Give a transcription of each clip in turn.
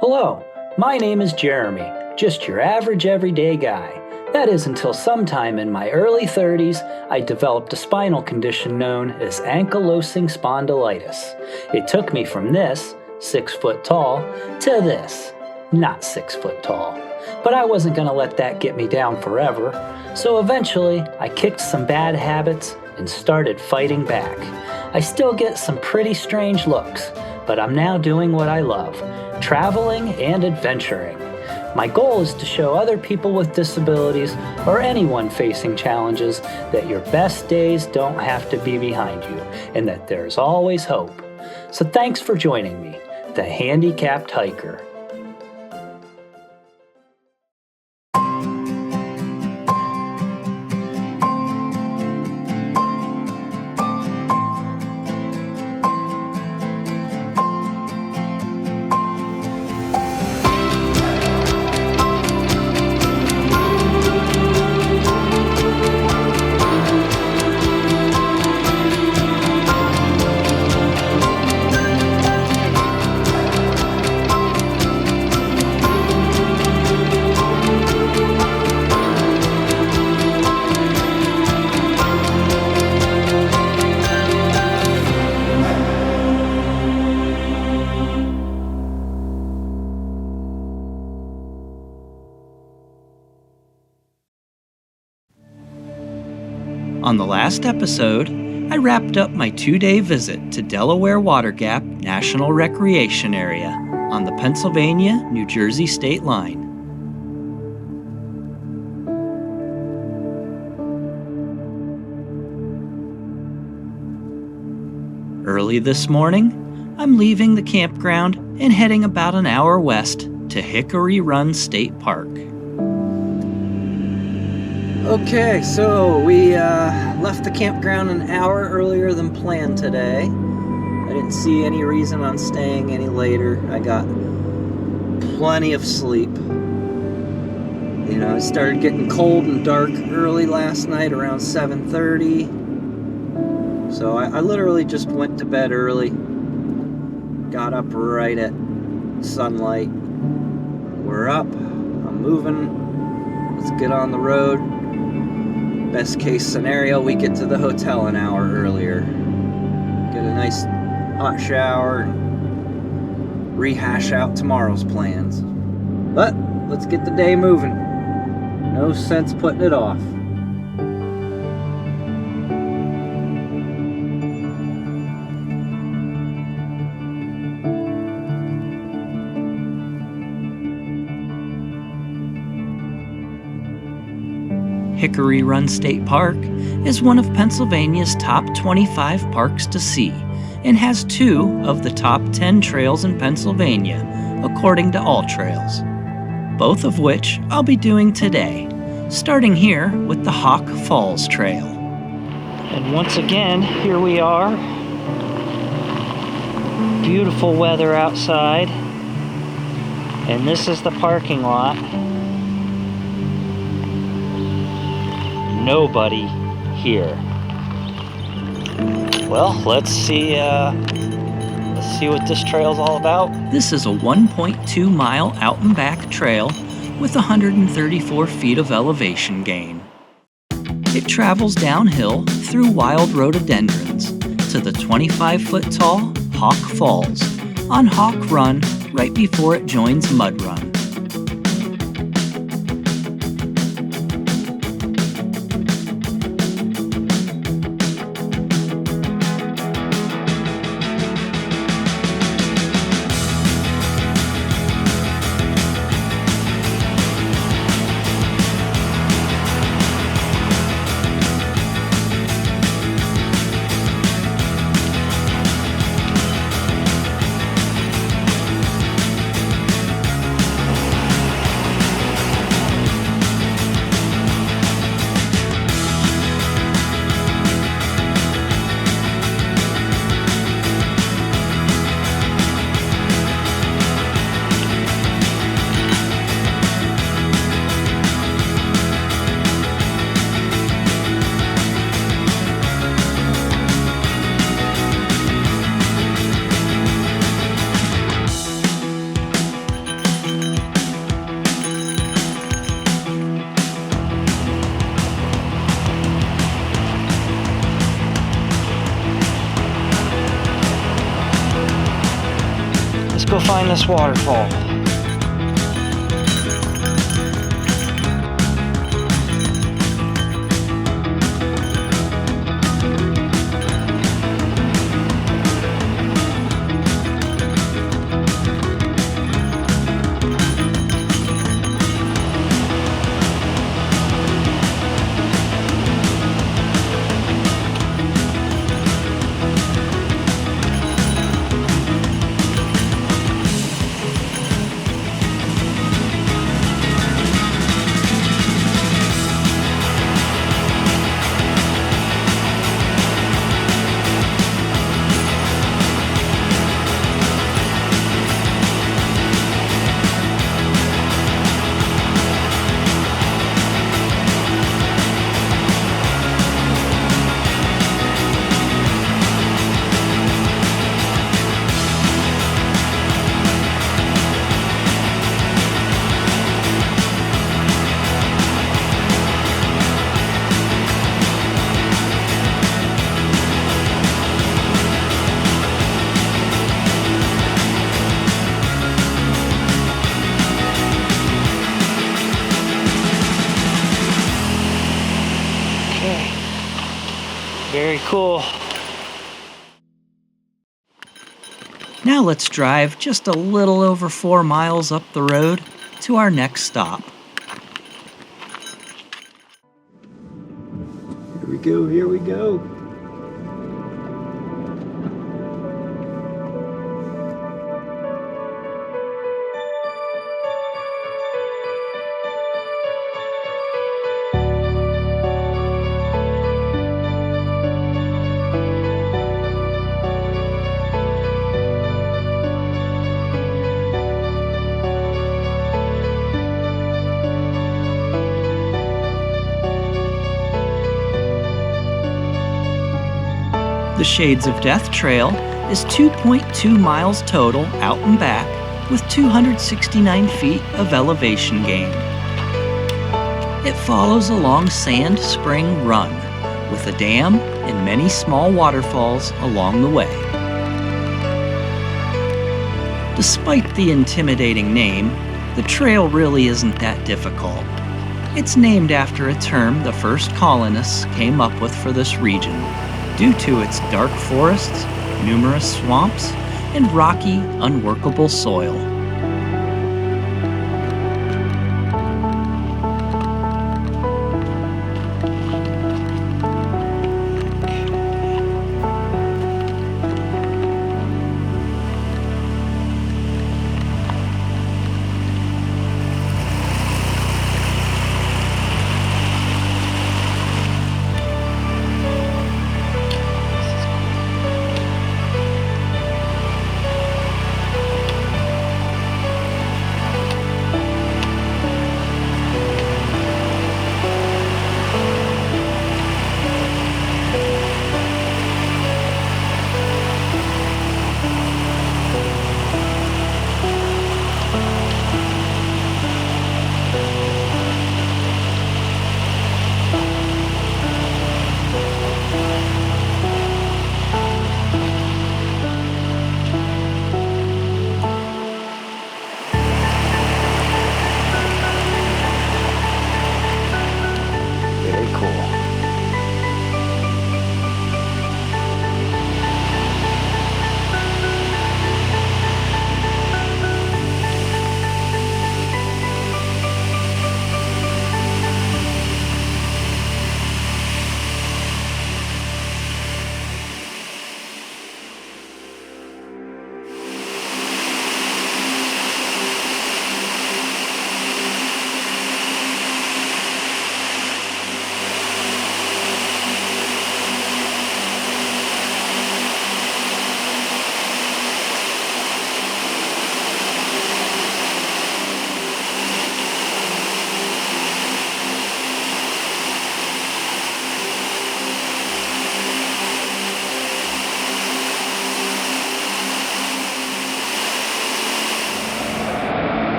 Hello, my name is Jeremy, just your average everyday guy. That is until sometime in my early 30s, I developed a spinal condition known as ankylosing spondylitis. It took me from this, 6 foot tall, to this, not 6 foot tall. But I wasn't going to let that get me down forever, so eventually I kicked some bad habits and started fighting back. I still get some pretty strange looks, but I'm now doing what I love, traveling and adventuring. My goal is to show other people with disabilities or anyone facing challenges that your best days don't have to be behind you and that there's always hope. So thanks for joining me, the Handicapped Hiker. On the last episode, I wrapped up my 2-day visit to Delaware Water Gap National Recreation Area on the Pennsylvania-New Jersey state line. Early this morning, I'm leaving the campground and heading about an hour west to Hickory Run State Park. Okay, so we left the campground an hour earlier than planned today. I didn't see any reason on staying any later. I got plenty of sleep. You know, it started getting cold and dark early last night around 7:30. So I literally just went to bed early. Got up right at sunlight. We're up. I'm moving. Let's get on the road. Best case scenario, we get to the hotel an hour earlier. Get a nice hot shower and rehash out tomorrow's plans. But let's get the day moving. No sense putting it off. Hickory Run State Park is one of Pennsylvania's top 25 parks to see and has 2 of the top 10 trails in Pennsylvania, according to All Trails, both of which I'll be doing today, starting here with the Hawk Falls Trail. And once again, here we are. Beautiful weather outside. And this is the parking lot. Nobody here. Well, let's see what this trail's all about. This is a 1.2-mile out and back trail with 134 feet of elevation gain. It travels downhill through wild rhododendrons to the 25-foot-tall Hawk Falls on Hawk Run right before it joins Mud Run. Let's go find this waterfall. Very cool. Now let's drive just a little over 4 miles up the road to our next stop. Here we go, here we go. The Shades of Death Trail is 2.2 miles total out and back with 269 feet of elevation gain. It follows a long sand spring run with a dam and many small waterfalls along the way. Despite the intimidating name, the trail really isn't that difficult. It's named after a term the first colonists came up with for this region, due to its dark forests, numerous swamps, and rocky, unworkable soil.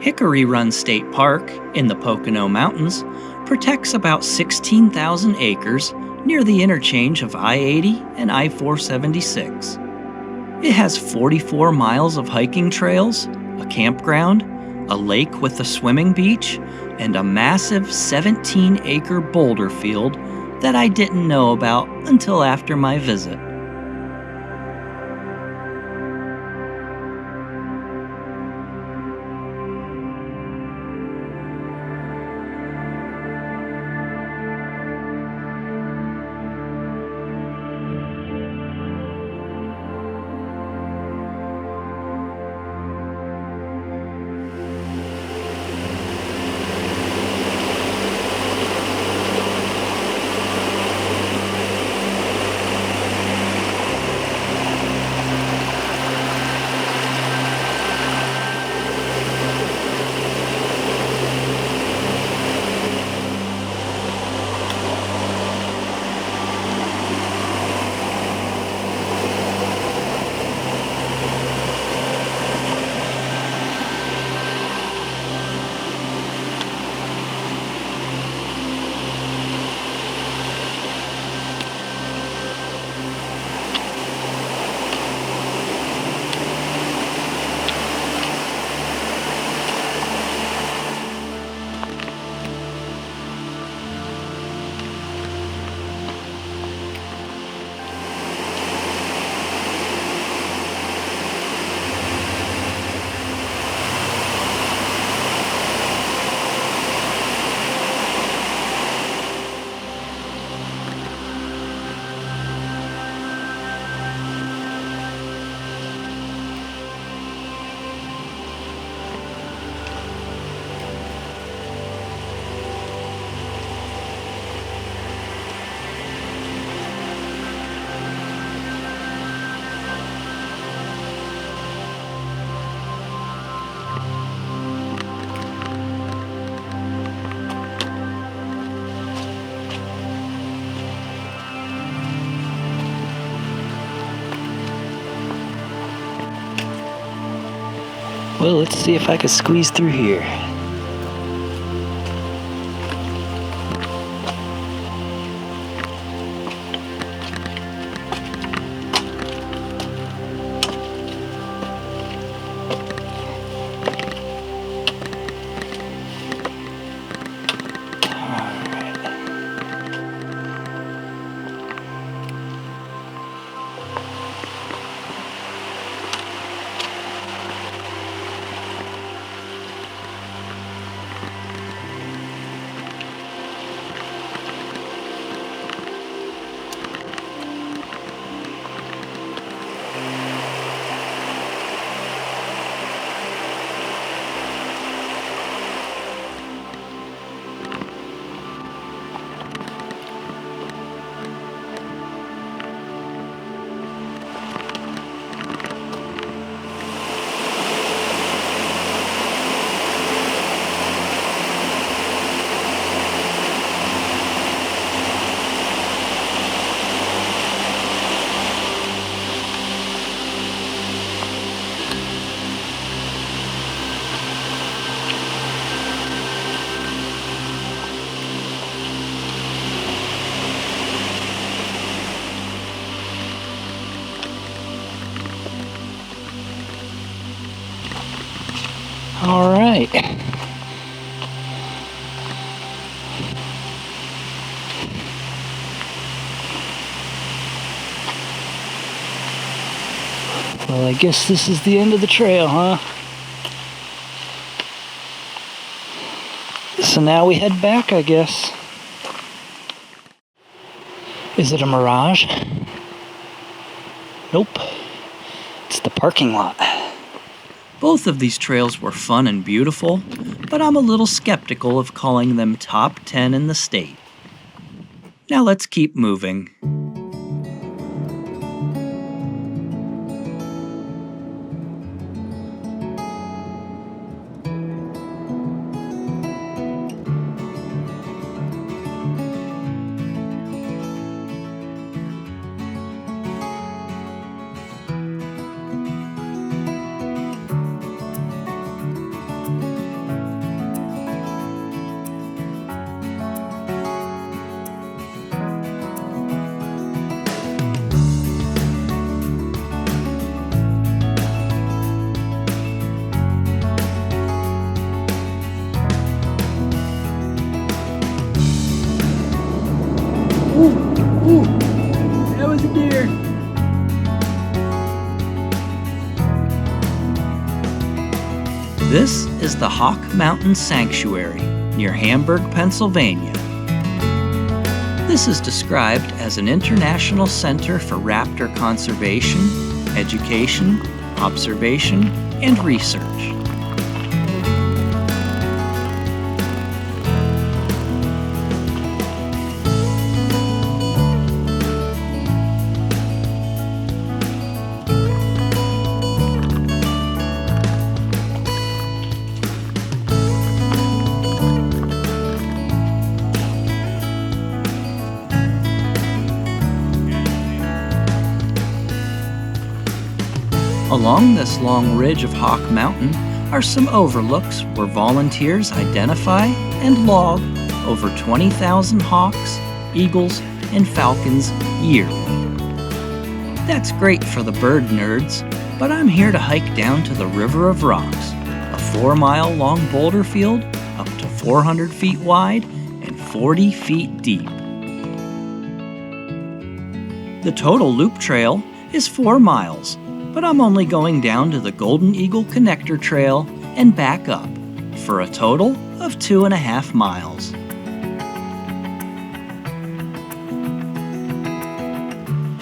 Hickory Run State Park in the Pocono Mountains protects about 16,000 acres near the interchange of I-80 and I-476. It has 44 miles of hiking trails, a campground, a lake with a swimming beach, and a massive 17-acre boulder field that I didn't know about until after my visit. Well, let's see if I can squeeze through here. All right. Well, I guess this is the end of the trail, huh? So now we head back, I guess. Is it a mirage? Nope. It's the parking lot. Both of these trails were fun and beautiful, but I'm a little skeptical of calling them top 10 in the state. Now let's keep moving. Ooh, that was a deer. This is the Hawk Mountain Sanctuary near Hamburg, Pennsylvania. This is described as an international center for raptor conservation, education, observation, and research. Along this long ridge of Hawk Mountain are some overlooks where volunteers identify and log over 20,000 hawks, eagles, and falcons yearly. That's great for the bird nerds, but I'm here to hike down to the River of Rocks, a 4-mile-long boulder field up to 400 feet wide and 40 feet deep. The total loop trail is 4 miles, but I'm only going down to the Golden Eagle Connector Trail and back up for a total of 2.5 miles.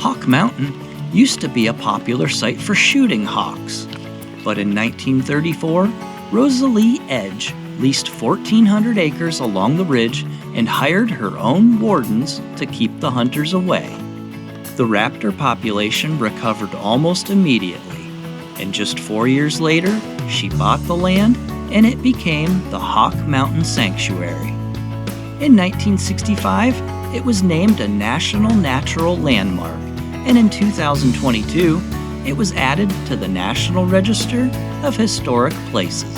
Hawk Mountain used to be a popular site for shooting hawks, but in 1934, Rosalie Edge leased 1,400 acres along the ridge and hired her own wardens to keep the hunters away. The raptor population recovered almost immediately, and just 4 years later, she bought the land and it became the Hawk Mountain Sanctuary. In 1965, it was named a National Natural Landmark, and in 2022, it was added to the National Register of Historic Places.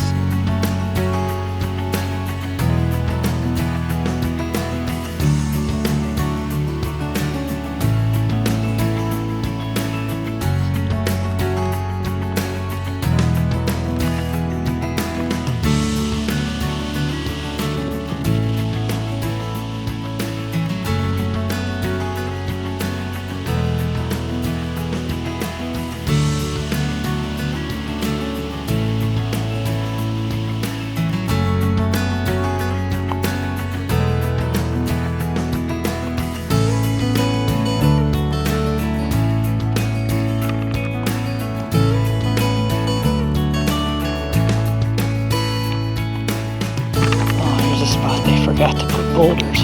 Forgot to put boulders.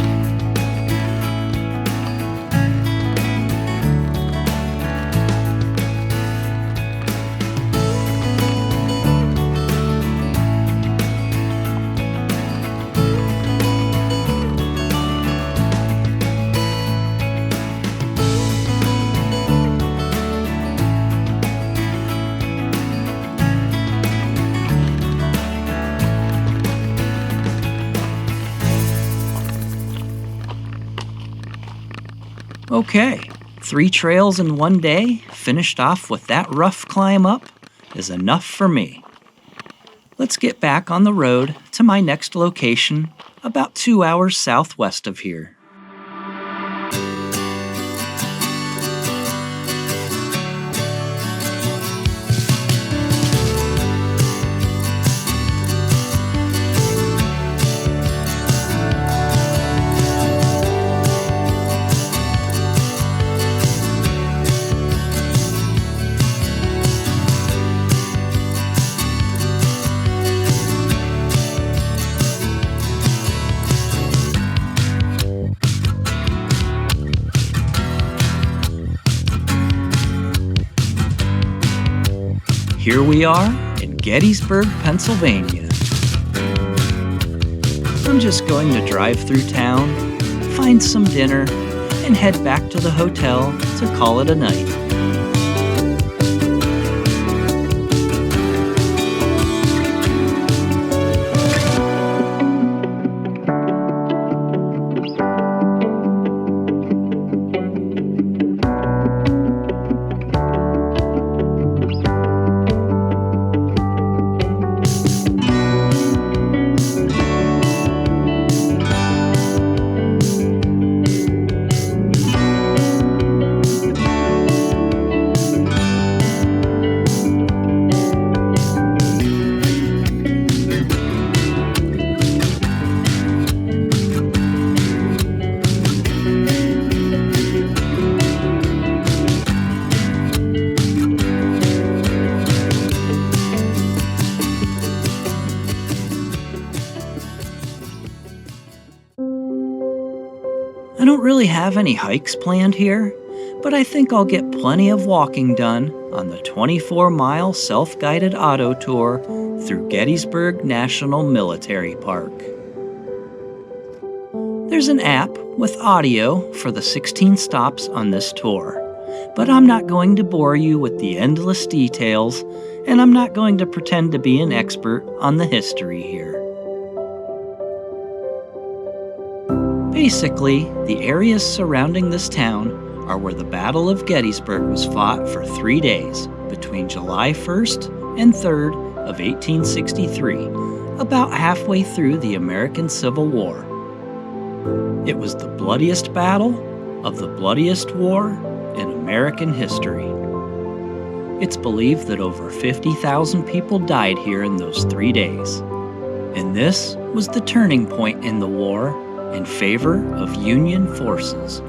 Okay, 3 trails in one day, finished off with that rough climb up, is enough for me. Let's get back on the road to my next location, about 2 hours southwest of here. Here we are in Gettysburg, Pennsylvania. I'm just going to drive through town, find some dinner, and head back to the hotel to call it a night. I don't really have any hikes planned here, but I think I'll get plenty of walking done on the 24-mile self-guided auto tour through Gettysburg National Military Park. There's an app with audio for the 16 stops on this tour, but I'm not going to bore you with the endless details, and I'm not going to pretend to be an expert on the history here. Basically, the areas surrounding this town are where the Battle of Gettysburg was fought for 3 days between July 1st and 3rd of 1863, about halfway through the American Civil War. It was the bloodiest battle of the bloodiest war in American history. It's believed that over 50,000 people died here in those 3 days, and this was the turning point in the war in favor of Union forces.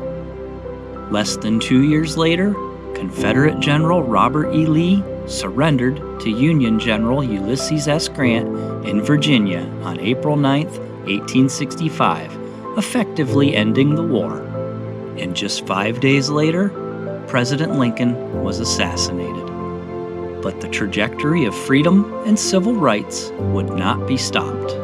Less than 2 years later, Confederate General Robert E. Lee surrendered to Union General Ulysses S. Grant in Virginia on April 9, 1865, effectively ending the war. And just 5 days later, President Lincoln was assassinated. But the trajectory of freedom and civil rights would not be stopped.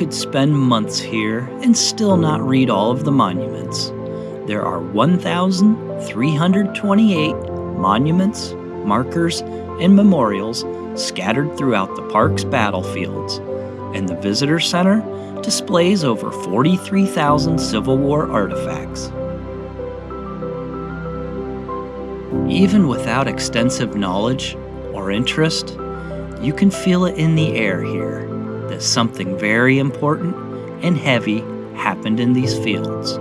could spend months here and still not read all of the monuments. There are 1,328 monuments, markers, and memorials scattered throughout the park's battlefields, and the Visitor Center displays over 43,000 Civil War artifacts. Even without extensive knowledge or interest, you can feel it in the air here that something very important and heavy happened in these fields.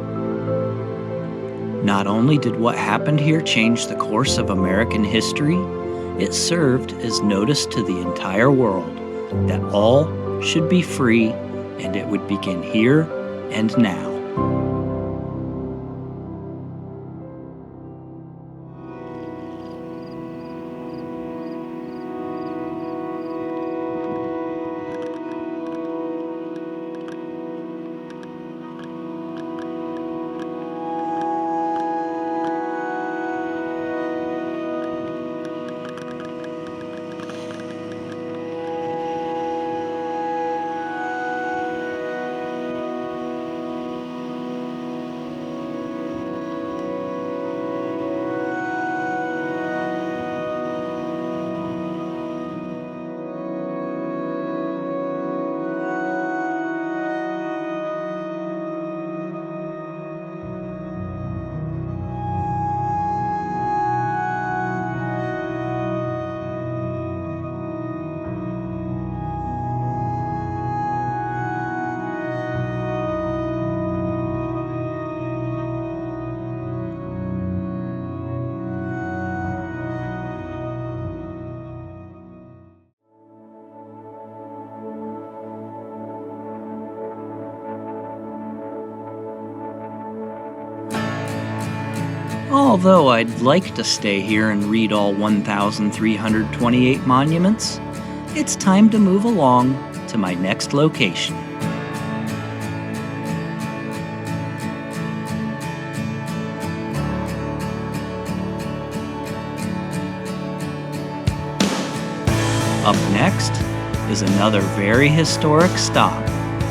Not only did what happened here change the course of American history, it served as notice to the entire world that all should be free, and it would begin here and now. Although I'd like to stay here and read all 1,328 monuments, it's time to move along to my next location. Up next is another very historic stop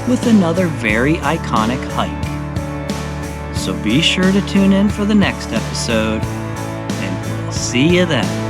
with another very iconic hike. So be sure to tune in for the next episode, and we'll see you then.